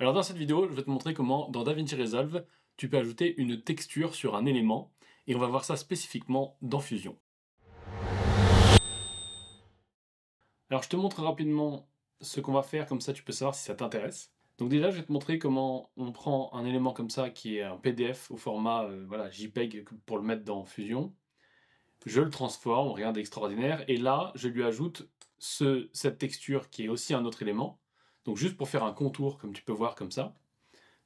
Alors dans cette vidéo, je vais te montrer comment dans DaVinci Resolve, tu peux ajouter une texture sur un élément et on va voir ça spécifiquement dans Fusion. Alors je te montre rapidement ce qu'on va faire, comme ça tu peux savoir si ça t'intéresse. Donc déjà, je vais te montrer comment on prend un élément comme ça qui est un PDF au format voilà, JPEG pour le mettre dans Fusion. Je le transforme, rien d'extraordinaire, et là, je lui ajoute cette texture qui est aussi un autre élément. Donc juste pour faire un contour, comme tu peux voir comme ça.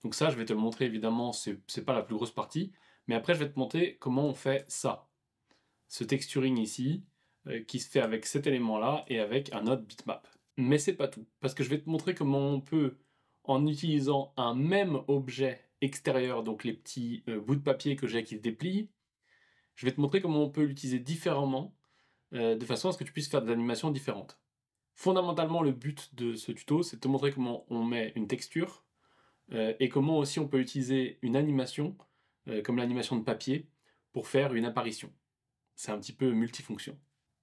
Donc ça, je vais te le montrer, évidemment, c'est pas la plus grosse partie, mais après, je vais te montrer comment on fait ça. Ce texturing ici, qui se fait avec cet élément-là et avec un autre bitmap. Mais c'est pas tout, parce que je vais te montrer comment on peut, en utilisant un même objet extérieur, donc les petits bouts de papier que j'ai qui se déplient, je vais te montrer comment on peut l'utiliser différemment, de façon à ce que tu puisses faire des animations différentes. Fondamentalement, le but de ce tuto, c'est de te montrer comment on met une texture, et comment aussi on peut utiliser une animation, comme l'animation de papier, pour faire une apparition. C'est un petit peu multifonction.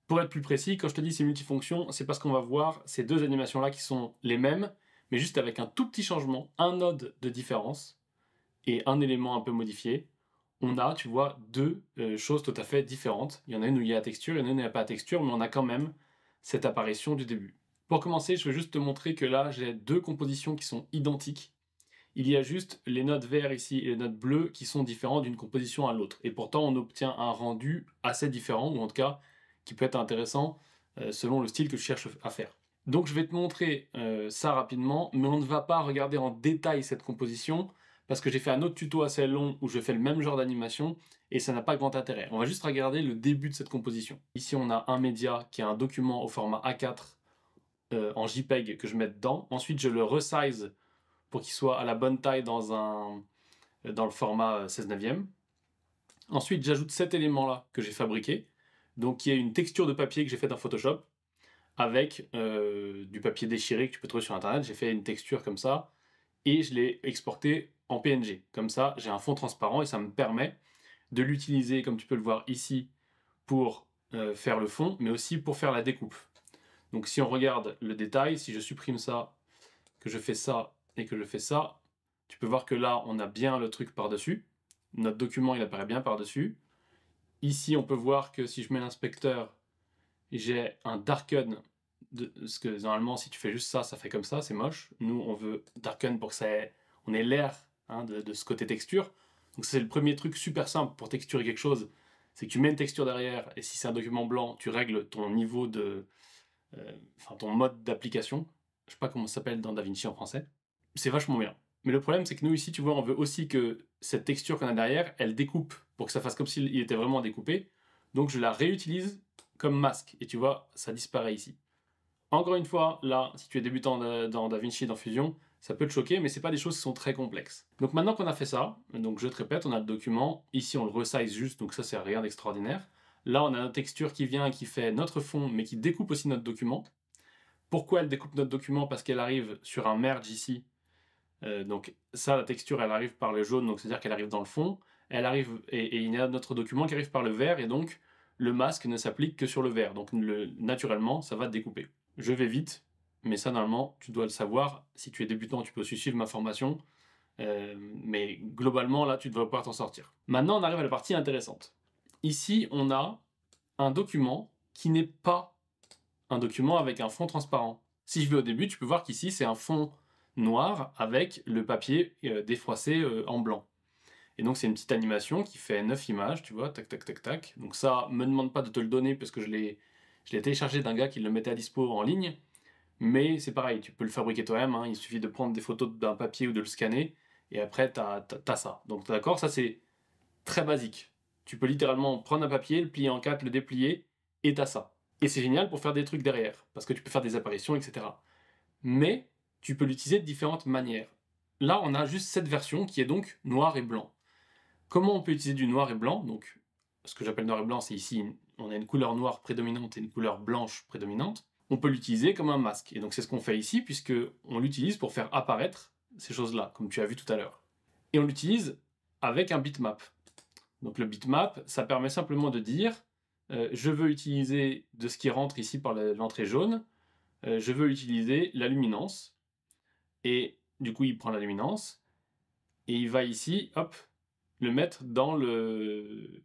Pour être plus précis, quand je te dis c'est multifonction, c'est parce qu'on va voir ces deux animations-là qui sont les mêmes, mais juste avec un tout petit changement, un node de différence, et un élément un peu modifié. On a, tu vois, deux choses tout à fait différentes. Il y en a une où il y a la texture, il y en a une où il n'y a pas la texture, mais on a quand même cette apparition du début. Pour commencer, je vais juste te montrer que là, j'ai deux compositions qui sont identiques. Il y a juste les notes verts ici et les notes bleues qui sont différents d'une composition à l'autre. Et pourtant, on obtient un rendu assez différent, ou en tout cas, qui peut être intéressant selon le style que je cherche à faire. Donc je vais te montrer ça rapidement, mais on ne va pas regarder en détail cette composition, parce que j'ai fait un autre tuto assez long où je fais le même genre d'animation, et ça n'a pas grand intérêt. On va juste regarder le début de cette composition. Ici, on a un média qui est un document au format A4 en JPEG que je mets dedans. Ensuite, je le resize pour qu'il soit à la bonne taille dans le format 16 neuvième. Ensuite, j'ajoute cet élément-là que j'ai fabriqué, donc qui est une texture de papier que j'ai faite dans Photoshop, avec du papier déchiré que tu peux trouver sur Internet. J'ai fait une texture comme ça, et je l'ai exporté en PNG. Comme ça, j'ai un fond transparent, et ça me permet de l'utiliser, comme tu peux le voir ici, pour faire le fond, mais aussi pour faire la découpe. Donc si on regarde le détail, si je supprime ça, que je fais ça, et que je fais ça, tu peux voir que là, on a bien le truc par-dessus. Notre document, il apparaît bien par-dessus. Ici, on peut voir que si je mets l'inspecteur, j'ai un darken, parce que normalement, si tu fais juste ça, ça fait comme ça, c'est moche. Nous, on veut darken pour que on ait l'air de ce côté texture. Donc c'est le premier truc super simple pour texturer quelque chose, c'est que tu mets une texture derrière, et si c'est un document blanc, tu règles ton niveau ton mode d'application. Je sais pas comment ça s'appelle dans DaVinci en français. C'est vachement bien. Mais le problème, c'est que nous, ici, tu vois, on veut aussi que cette texture qu'on a derrière, elle découpe, pour que ça fasse comme s'il était vraiment découpé. Donc je la réutilise comme masque, et tu vois, ça disparaît ici. Encore une fois, là, si tu es débutant dans DaVinci, dans Fusion, ça peut te choquer, mais c'est pas des choses qui sont très complexes. Donc maintenant qu'on a fait ça, donc je te répète, on a le document, ici on le resize juste, donc ça c'est rien d'extraordinaire. Là, on a notre texture qui vient, qui fait notre fond, mais qui découpe aussi notre document. Pourquoi elle découpe notre document? Parce qu'elle arrive sur un merge ici. Donc ça, la texture, elle arrive par le jaune, donc c'est-à-dire qu'elle arrive dans le fond. Elle arrive, et il y a notre document qui arrive par le vert, et donc le masque ne s'applique que sur le vert. Donc naturellement, ça va découper. Je vais vite, mais ça, normalement, tu dois le savoir. Si tu es débutant, tu peux aussi suivre ma formation. Mais globalement, là, tu devrais pouvoir t'en sortir. Maintenant, on arrive à la partie intéressante. Ici, on a un document qui n'est pas un document avec un fond transparent. Si je vais au début, tu peux voir qu'ici, c'est un fond noir avec le papier défroissé en blanc. Et donc, c'est une petite animation qui fait 9 images, tu vois, tac, tac, tac, tac. Donc ça, me demande pas de te le donner parce que je l'ai téléchargé d'un gars qui le mettait à dispo en ligne. Mais c'est pareil, tu peux le fabriquer toi-même, hein. Il suffit de prendre des photos d'un papier ou de le scanner, et après, t'as ça. Donc d'accord, ça c'est très basique. Tu peux littéralement prendre un papier, le plier en quatre, le déplier, et t'as ça. Et c'est génial pour faire des trucs derrière, parce que tu peux faire des apparitions, etc. Mais tu peux l'utiliser de différentes manières. Là, on a juste cette version qui est donc noir et blanc. Comment on peut utiliser du noir et blanc? Donc, ce que j'appelle noir et blanc, c'est ici, on a une couleur noire prédominante et une couleur blanche prédominante. On peut l'utiliser comme un masque. Et donc, c'est ce qu'on fait ici, puisque on l'utilise pour faire apparaître ces choses-là, comme tu as vu tout à l'heure. Et on l'utilise avec un bitmap. Donc, le bitmap, ça permet simplement de dire je veux utiliser de ce qui rentre ici par l'entrée jaune, je veux utiliser la luminance, et du coup il prend la luminance, et il va ici, hop, le mettre dans le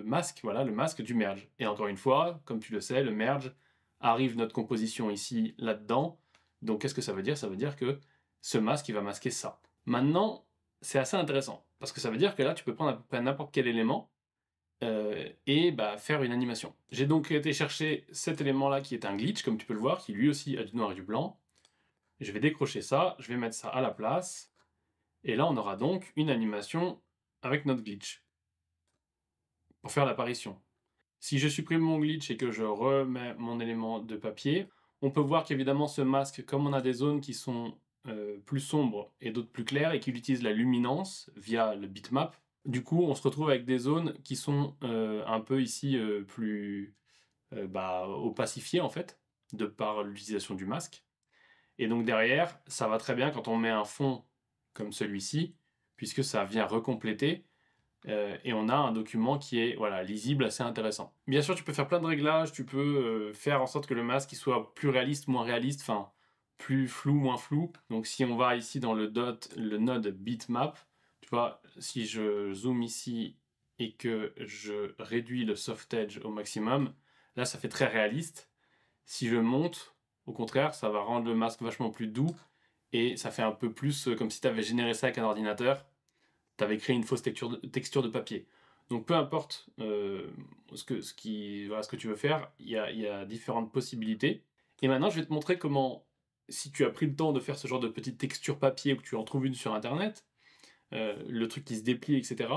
masque, voilà, le masque du merge. Et encore une fois, comme tu le sais, le merge arrive notre composition ici, là-dedans. Donc qu'est-ce que ça veut dire? Ça veut dire que ce masque, il va masquer ça. Maintenant, c'est assez intéressant, parce que ça veut dire que là, tu peux prendre à peu près n'importe quel élément et faire une animation. J'ai donc été chercher cet élément-là qui est un glitch, comme tu peux le voir, qui lui aussi a du noir et du blanc. Je vais décrocher ça, je vais mettre ça à la place, et là on aura donc une animation avec notre glitch, pour faire l'apparition. Si je supprime mon glitch et que je remets mon élément de papier, on peut voir qu'évidemment ce masque, comme on a des zones qui sont plus sombres et d'autres plus claires, et qui utilisent la luminance via le bitmap, du coup on se retrouve avec des zones qui sont un peu ici plus opacifiées en fait, de par l'utilisation du masque. Et donc derrière, ça va très bien quand on met un fond comme celui-ci, puisque ça vient recompléter, et on a un document qui est voilà, lisible, assez intéressant. Bien sûr, tu peux faire plein de réglages, tu peux faire en sorte que le masque il soit plus réaliste, moins réaliste, enfin, plus flou, moins flou. Donc si on va ici dans le node bitmap, tu vois, si je zoome ici et que je réduis le soft edge au maximum, là ça fait très réaliste. Si je monte, au contraire, ça va rendre le masque vachement plus doux, et ça fait un peu plus comme si tu avais généré ça avec un ordinateur, tu avais créé une fausse texture de papier. Donc peu importe ce que tu veux faire, il y a différentes possibilités. Et maintenant, je vais te montrer comment, si tu as pris le temps de faire ce genre de petite texture papier ou que tu en trouves une sur Internet, le truc qui se déplie, etc.,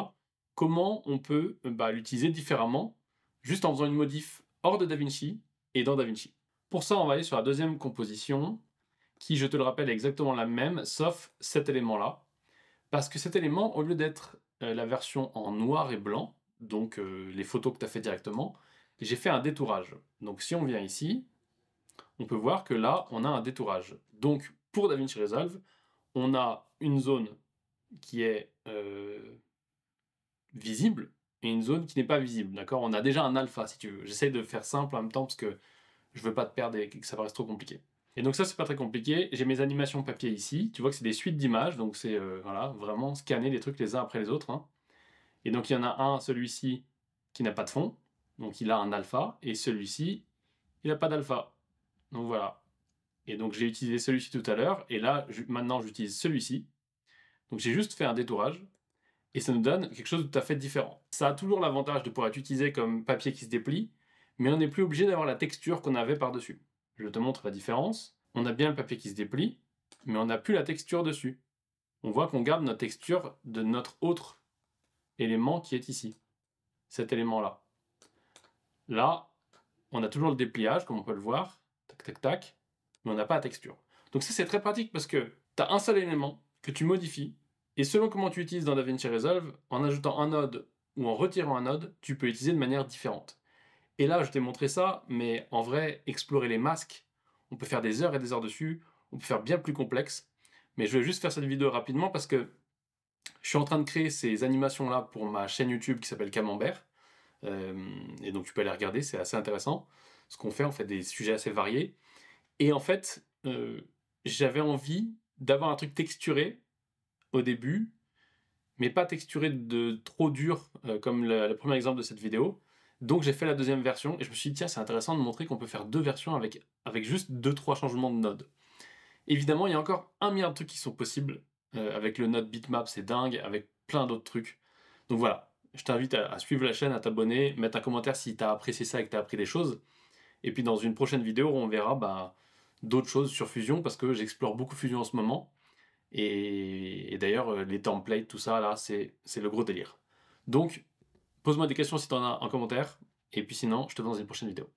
comment on peut l'utiliser différemment, juste en faisant une modif hors de DaVinci et dans DaVinci. Pour ça, on va aller sur la deuxième composition, qui, je te le rappelle, est exactement la même, sauf cet élément-là. Parce que cet élément, au lieu d'être la version en noir et blanc, donc les photos que tu as fait directement, j'ai fait un détourage. Donc si on vient ici, on peut voir que là, on a un détourage. Donc pour DaVinci Resolve, on a une zone qui est visible et une zone qui n'est pas visible. D'accord? On a déjà un alpha, si tu veux. J'essaie de faire simple en même temps parce que je veux pas te perdre et que ça paraisse trop compliqué. Et donc ça, c'est pas très compliqué. J'ai mes animations papier ici. Tu vois que c'est des suites d'images, donc c'est voilà, vraiment scanner les trucs les uns après les autres, hein. Et donc il y en a un, celui-ci, qui n'a pas de fond, donc il a un alpha, et celui-ci, il n'a pas d'alpha. Donc voilà. Et donc j'ai utilisé celui-ci tout à l'heure, et là, maintenant j'utilise celui-ci. Donc j'ai juste fait un détourage, et ça nous donne quelque chose de tout à fait différent. Ça a toujours l'avantage de pouvoir être utilisé comme papier qui se déplie, mais on n'est plus obligé d'avoir la texture qu'on avait par-dessus. Je te montre la différence. On a bien le papier qui se déplie, mais on n'a plus la texture dessus. On voit qu'on garde notre texture de notre autre élément qui est ici. Cet élément-là. Là, on a toujours le dépliage, comme on peut le voir. Tac, tac, tac. Mais on n'a pas la texture. Donc ça, c'est très pratique parce que tu as un seul élément que tu modifies, et selon comment tu utilises dans DaVinci Resolve, en ajoutant un node ou en retirant un node, tu peux utiliser de manière différente. Et là, je t'ai montré ça, mais en vrai, explorer les masques, on peut faire des heures et des heures dessus, on peut faire bien plus complexe. Mais je vais juste faire cette vidéo rapidement parce que je suis en train de créer ces animations-là pour ma chaîne YouTube qui s'appelle Camembert. Et donc tu peux aller regarder, c'est assez intéressant. Ce qu'on fait, on fait des sujets assez variés. Et en fait, j'avais envie d'avoir un truc texturé au début, mais pas texturé de trop dur, comme le premier exemple de cette vidéo. Donc j'ai fait la deuxième version, et je me suis dit, tiens, c'est intéressant de montrer qu'on peut faire deux versions avec juste 2-3 changements de node. Évidemment, il y a encore un milliard de trucs qui sont possibles, avec le node bitmap, c'est dingue, avec plein d'autres trucs. Donc voilà, je t'invite à suivre la chaîne, à t'abonner, mettre un commentaire si tu as apprécié ça et que tu as appris des choses. Et puis dans une prochaine vidéo, on verra d'autres choses sur Fusion, parce que j'explore beaucoup Fusion en ce moment. Et d'ailleurs, les templates, tout ça, là, c'est le gros délire. Donc, pose-moi des questions si tu en as en commentaire, et puis sinon, je te vois dans une prochaine vidéo.